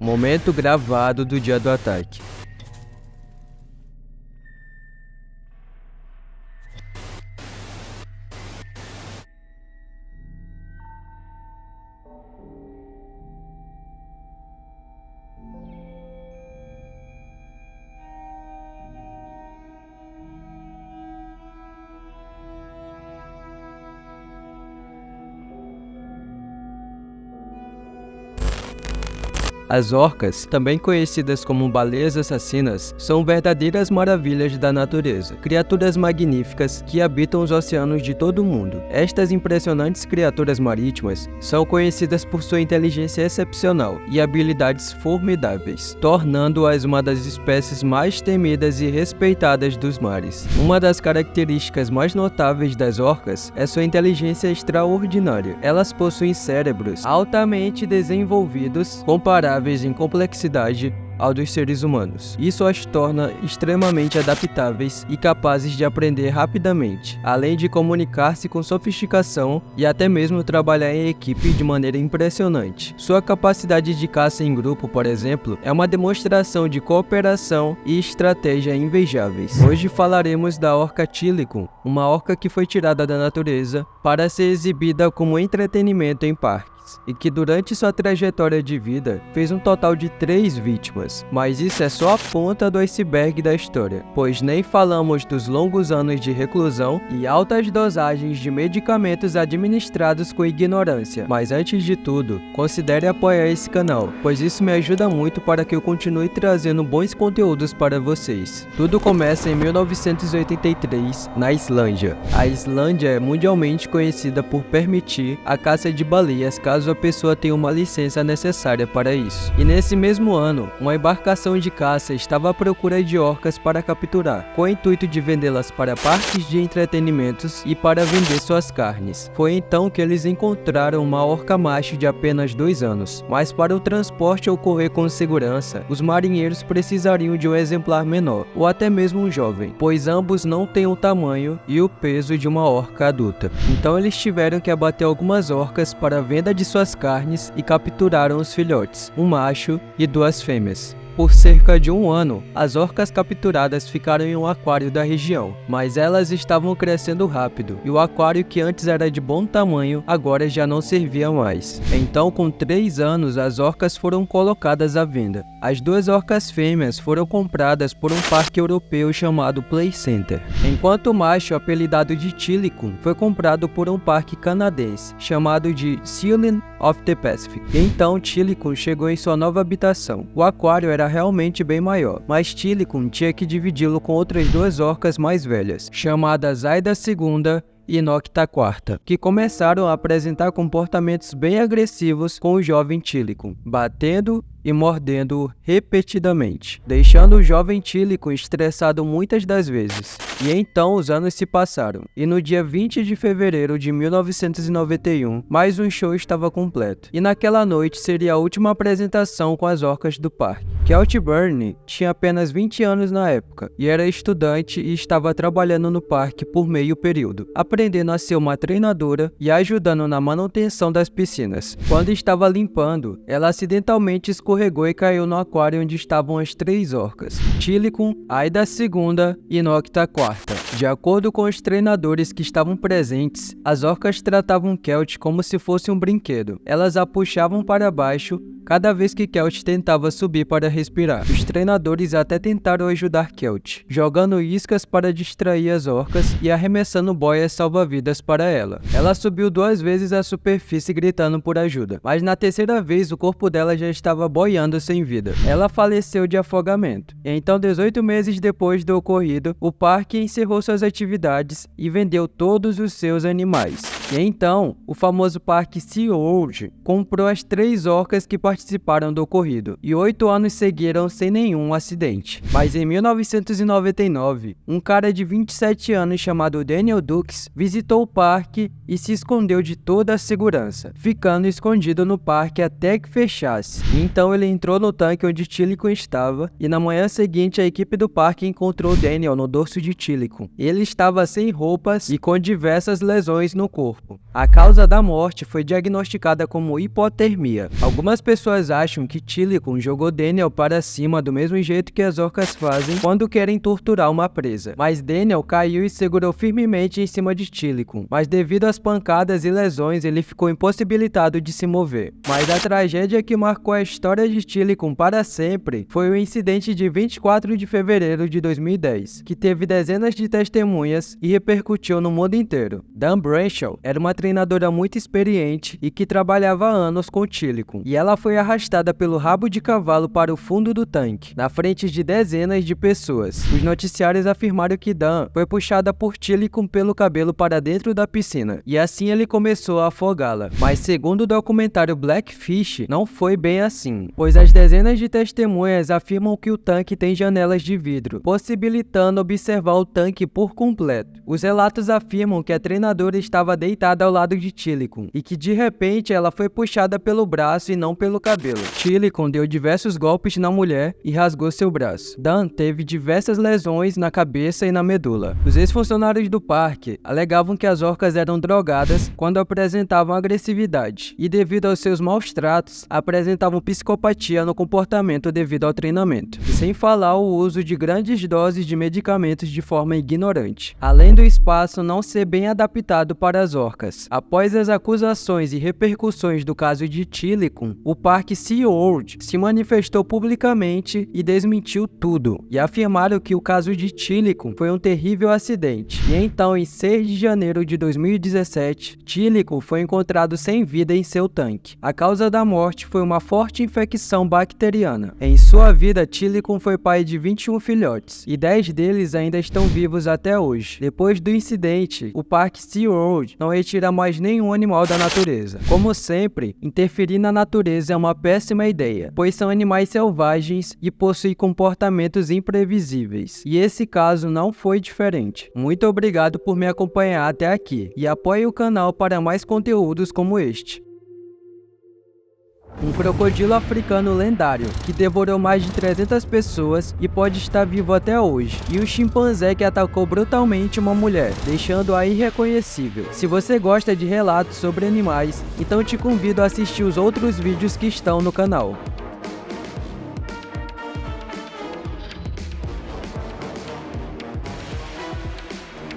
Momento gravado do dia do ataque. As orcas, também conhecidas como baleias assassinas, são verdadeiras maravilhas da natureza, criaturas magníficas que habitam os oceanos de todo o mundo. Estas impressionantes criaturas marítimas são conhecidas por sua inteligência excepcional e habilidades formidáveis, tornando-as uma das espécies mais temidas e respeitadas dos mares. Uma das características mais notáveis das orcas é sua inteligência extraordinária. Elas possuem cérebros altamente desenvolvidos, comparáveis em complexidade ao dos seres humanos. Isso as torna extremamente adaptáveis e capazes de aprender rapidamente, além de comunicar-se com sofisticação e até mesmo trabalhar em equipe de maneira impressionante. Sua capacidade de caça em grupo, por exemplo, é uma demonstração de cooperação e estratégia invejáveis. Hoje falaremos da orca Tilikum, uma orca que foi tirada da natureza para ser exibida como entretenimento em parques, e que durante sua trajetória de vida fez um total de 3 vítimas. Mas isso é só a ponta do iceberg da história, pois nem falamos dos longos anos de reclusão e altas dosagens de medicamentos administrados com ignorância. Mas antes de tudo, considere apoiar esse canal, pois isso me ajuda muito para que eu continue trazendo bons conteúdos para vocês. Tudo começa em 1983, na Islândia. A Islândia é mundialmente conhecida por permitir a caça de baleias caso a pessoa tenha uma licença necessária para isso. E nesse mesmo ano, uma embarcação de caça estava à procura de orcas para capturar, com o intuito de vendê-las para parques de entretenimentos e para vender suas carnes. Foi então que eles encontraram uma orca macho de apenas 2 anos, mas para o transporte ocorrer com segurança, os marinheiros precisariam de um exemplar menor, ou até mesmo um jovem, pois ambos não têm o tamanho e o peso de uma orca adulta. Então eles tiveram que abater algumas orcas para a venda de suas carnes e capturaram os filhotes, um macho e 2 fêmeas. Por cerca de 1 ano, as orcas capturadas ficaram em um aquário da região, mas elas estavam crescendo rápido, e o aquário que antes era de bom tamanho, agora já não servia mais. Então, com 3 anos, as orcas foram colocadas à venda. As 2 orcas fêmeas foram compradas por um parque europeu chamado Play Center, enquanto o macho, apelidado de Tilikum, foi comprado por um parque canadense, chamado de Sealing of the Pacific. E então Tilikum chegou em sua nova habitação. O aquário era realmente bem maior, mas Tilikum tinha que dividi-lo com outras 2 orcas mais velhas, chamadas Aida II e Nocta IV, que começaram a apresentar comportamentos bem agressivos com o jovem Tilikum, batendo e mordendo-o repetidamente, deixando o jovem Tilikum estressado muitas das vezes. E então os anos se passaram, e no dia 20 de fevereiro de 1991, mais um show estava completo, e naquela noite seria a última apresentação com as orcas do parque. Kelt Byrne tinha apenas 20 anos na época, e era estudante e estava trabalhando no parque por meio período, aprendendo a ser uma treinadora e ajudando na manutenção das piscinas. Quando estava limpando, ela acidentalmente escorregou e caiu no aquário onde estavam as 3 orcas, Tilikum, Aida II e Nocta IV. De acordo com os treinadores que estavam presentes, as orcas tratavam Kelt como se fosse um brinquedo. Elas a puxavam para baixo cada vez que Kelt tentava subir para respirar. Os treinadores até tentaram ajudar Kelt, jogando iscas para distrair as orcas e arremessando boias salva-vidas para ela. Ela subiu 2 vezes à superfície gritando por ajuda, mas na terceira vez o corpo dela já estava boiando sem vida. Ela faleceu de afogamento. E então, 18 meses depois do ocorrido, o parque encerrou suas atividades e vendeu todos os seus animais. E então, o famoso parque SeaWorld comprou as 3 orcas que participaram do ocorrido, e 8 anos seguiram sem nenhum acidente. Mas em 1999, um cara de 27 anos chamado Daniel Dukes visitou o parque e se escondeu de toda a segurança, ficando escondido no parque até que fechasse. Então ele entrou no tanque onde Tilikum estava, e na manhã seguinte a equipe do parque encontrou Daniel no dorso de Tilikum Ele estava sem roupas e com diversas lesões no corpo. A causa da morte foi diagnosticada como hipotermia. Algumas pessoas acham que Tilikum jogou Daniel para cima do mesmo jeito que as orcas fazem quando querem torturar uma presa. Mas Daniel caiu e segurou firmemente em cima de Tilikum, mas devido às pancadas e lesões ele ficou impossibilitado de se mover. Mas a tragédia que marcou a história de Tilikum para sempre foi o incidente de 24 de fevereiro de 2010, que teve dezenas de testemunhas e repercutiu no mundo inteiro. Dan Branshaw era uma treinadora muito experiente e que trabalhava há anos com Tilikum, e ela foi arrastada pelo rabo de cavalo para o fundo do tanque, na frente de dezenas de pessoas. Os noticiários afirmaram que Dan foi puxada por Tilikum pelo cabelo para dentro da piscina, e assim ele começou a afogá-la. Mas segundo o documentário Blackfish, não foi bem assim, pois as dezenas de testemunhas afirmam que o tanque tem janelas de vidro, possibilitando observar o tanque por completo. Os relatos afirmam que a treinadora estava deitada ao lado de Tilikum, e que de repente ela foi puxada pelo braço e não pelo cabelo. Tilikum deu diversos golpes na mulher e rasgou seu braço. Dan teve diversas lesões na cabeça e na medula. Os ex-funcionários do parque alegavam que as orcas eram drogadas quando apresentavam agressividade, e devido aos seus maus tratos, apresentavam psicopatia no comportamento devido ao treinamento. E sem falar o uso de grandes doses de medicamentos de forma ignorante, além do espaço não ser bem adaptado para as orcas. Após as acusações e repercussões do caso de Tilikum, o parque SeaWorld se manifestou publicamente e desmentiu tudo, e afirmaram que o caso de Tilikum foi um terrível acidente. E então, em 6 de janeiro de 2017, Tilikum foi encontrado sem vida em seu tanque. A causa da morte foi uma forte infecção bacteriana. Em sua vida, Tilikum foi pai de 21 filhotes, e 10 deles ainda estão vivos até hoje. Depois do incidente, o parque SeaWorld não retira mais nenhum animal da natureza. Como sempre, interferir na natureza é uma péssima ideia, pois são animais selvagens e possuem comportamentos imprevisíveis. E esse caso não foi diferente. Muito obrigado por me acompanhar até aqui, e apoie o canal para mais conteúdos como este. Um crocodilo africano lendário, que devorou mais de 300 pessoas e pode estar vivo até hoje. E o chimpanzé que atacou brutalmente uma mulher, deixando-a irreconhecível. Se você gosta de relatos sobre animais, então te convido a assistir os outros vídeos que estão no canal.